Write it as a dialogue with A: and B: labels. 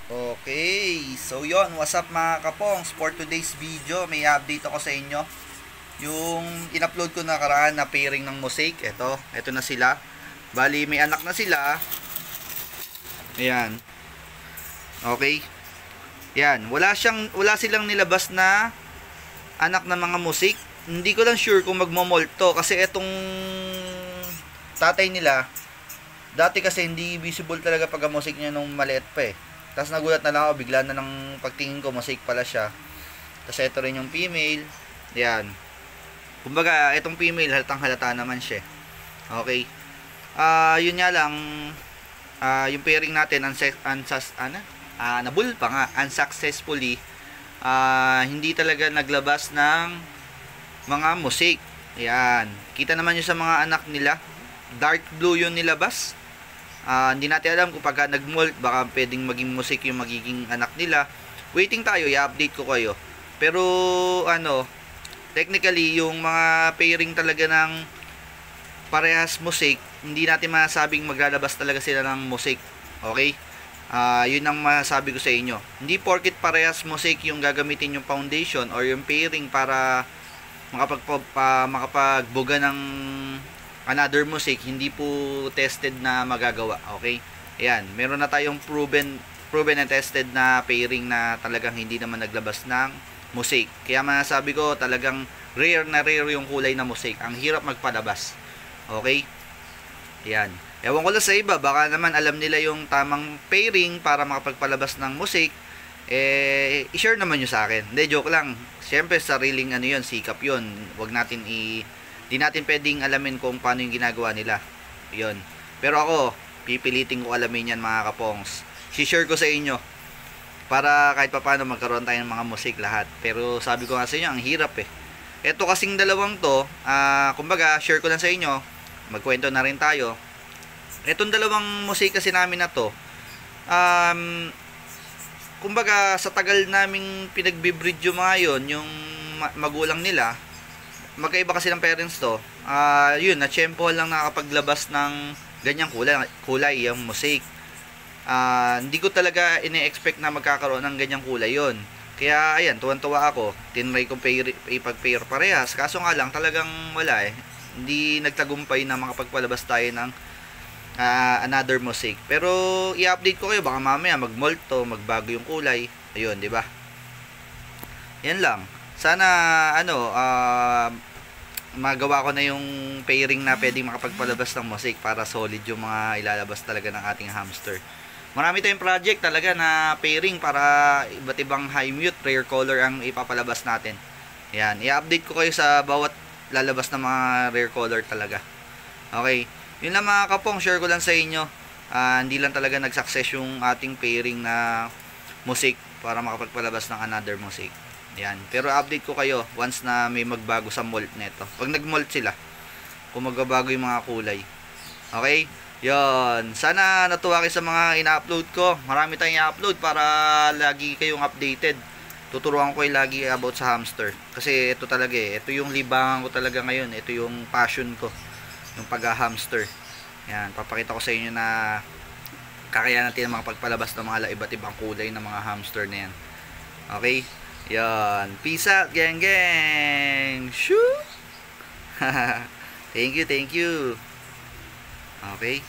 A: Okay, so yon, what's up mga kapongs? For today's video, may update ako sa inyo. Yung in-upload ko nakaraan na pairing ng mosaic, ito na sila. Bali, may anak na sila. Ayan. Okay. Yan, wala silang nilabas na anak ng mga mosaic. Hindi ko lang sure kung magmo-molt to kasi itong tatay nila, dati kasi hindi visible talaga pag mosaic niya nung maliit pa eh. Tapos nagulat na lang ako, bigla na ng pagtingin ko, mosaic pala siya. Tapos ito rin yung female. Yan. Kumbaga, itong female, halatang halata naman siya. Okay. Yun nga lang, yung pairing natin, nabul pa nga, unsuccessfully, hindi talaga naglabas ng mga mosaic. Yan. Kita naman yun sa mga anak nila. Dark blue yung nilabas. Hindi natin alam kung pagka nag-molt, baka pwedeng maging mosaic yung magiging anak nila. Waiting tayo, i-update ko kayo. Pero, technically, yung mga pairing talaga ng parehas mosaic, hindi natin masabing maglalabas talaga sila ng mosaic. Okay? Yun ang masabi ko sa inyo. Hindi porket parehas mosaic yung gagamitin yung foundation or yung pairing para makapagbuga ng another mosaic, hindi po tested na magagawa. Okay? Ayan, meron na tayong proven and tested na pairing na talagang hindi naman naglabas ng mosaic. Kaya masasabi ko talagang rare na rare yung kulay na mosaic. Ang hirap magpalabas. Okay? Ayan. Ewan ko lang sa iba, baka naman alam nila yung tamang pairing para makapagpalabas ng mosaic. I-share naman nyo sa akin. Hindi, joke lang. Siyempre, sariling yun, sikap yun. Huwag natin di natin pwedeng alamin kung paano yung ginagawa nila. Yun. Pero ako, pipilitin ko alamin yan mga kapongs. Si-share ko sa inyo. Para kahit paano magkaroon tayo ng mga musik lahat. Pero sabi ko nga sa inyo, ang hirap eh. Ito kasing dalawang to, kumbaga, share ko lang sa inyo. Magkwento na rin tayo. Etong dalawang musik kasi namin na to, kumbaga, sa tagal naming pinagbibreed yung mga yun, yung magulang nila, magkaiba kasi ng parents to. Yun, na-tsempo lang nakapaglabas ng ganyang kulay yung mosaic. Hindi ko talaga ine-expect na magkakaroon ng ganyang kulay yon. Kaya ayan, tuwan-tuwa ako. Tinry kong ipag-pair parehas. Kaso nga lang, talagang wala eh. Hindi nagtagumpay na makapagpalabas tayo ng another mosaic. Pero i-update ko kayo, baka mamaya mag-molt to, magbago yung kulay. Ayun, di ba? Yan lang. Sana magawa ko na yung pairing na pwedeng makapagpalabas ng mosaic para solid yung mga ilalabas talaga ng ating hamster. Marami tayong project talaga na pairing para iba't ibang high mute, rare color ang ipapalabas natin. Yan, i-update ko kayo sa bawat lalabas na mga rare color talaga. Okay, yun lang mga kapong, share ko lang sa inyo. Hindi lang talaga nag-success yung ating pairing na mosaic para makapagpalabas ng another mosaic. Yan. Pero update ko kayo once na may magbago sa molt neto. Pag nag-molt sila, kung magbabago yung mga kulay. Okay? Yon. Sana natuwa kayo sa mga ina-upload ko. Marami tayong i-upload para lagi kayong updated. Tuturuan ko kayo lagi about sa hamster. Kasi ito talaga eh. Ito yung libangan ko talaga ngayon. Ito yung passion ko. Yung pag-hamster. Yan. Papakita ko sa inyo na kakayanan natin ang mga pagpalabas ng mga iba't ibang kulay ng mga hamster na yan. Okay? Yan. Peace out, gang gang. Shoo! Thank you, thank you. Okay.